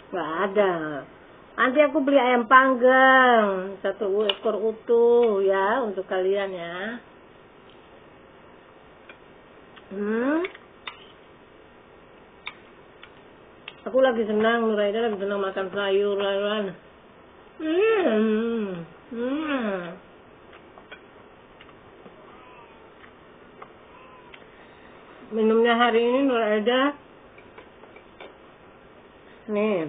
Nggak ada. Nanti aku beli ayam panggang 1 ekor utuh ya untuk kalian ya. Aku lagi senang, Nuraida lagi senang makan sayur-sayuran. Minumnya hari ini Nuraida nih.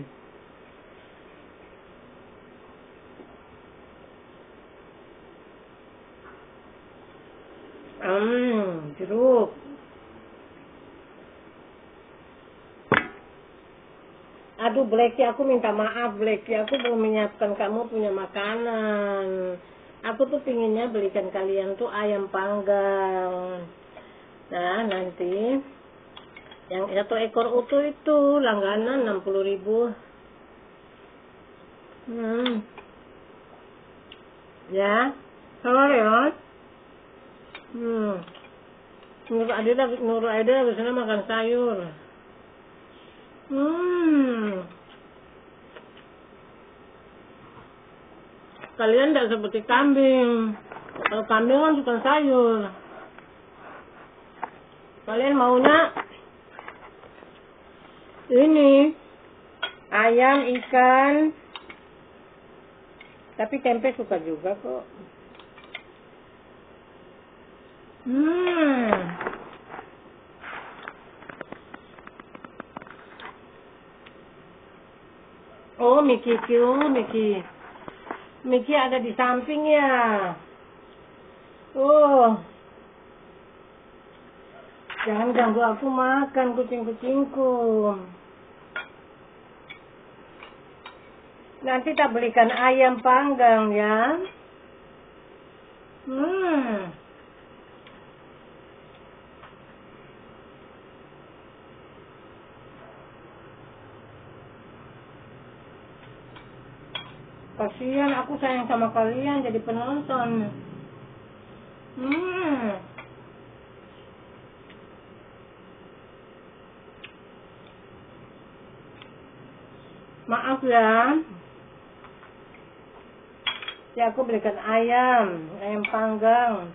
Jeruk. Aduh Blacky, aku minta maaf Blacky, aku belum menyiapkan kamu punya makanan. Aku tuh pinginnya belikan kalian tuh ayam panggang. Nah nanti yang 1 ekor utuh itu langganan 60.000. Ya, sabar ya. Nur Aida biasanya makan sayur. Kalian tidak seperti kambing. Kalau kambing kan suka sayur. Kalian maunya ini ayam, ikan, tapi tempe suka juga kok. Oh, Miki ada di samping ya. Oh, jangan ganggu aku makan, kucing-kucingku. Nanti tak belikan ayam panggang ya. Kasihan, aku sayang sama kalian jadi penonton. Maaf ya. Ya aku belikan ayam panggang.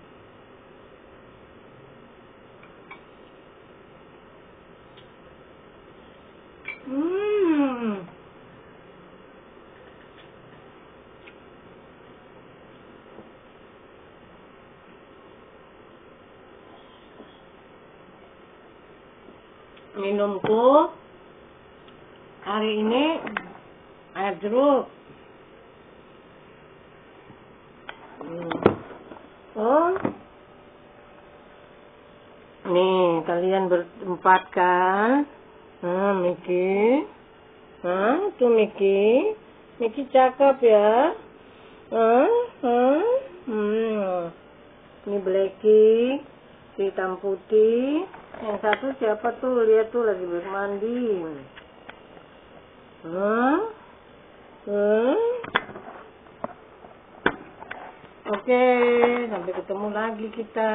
Minumku hari ini air jeruk. Nih kalian berempat kan. Miki. Tuh Miki cakep ya. Ini Blacky, hitam putih. Yang satu siapa tuh? Lihat tuh lagi bermandi. Oke, sampai ketemu lagi kita.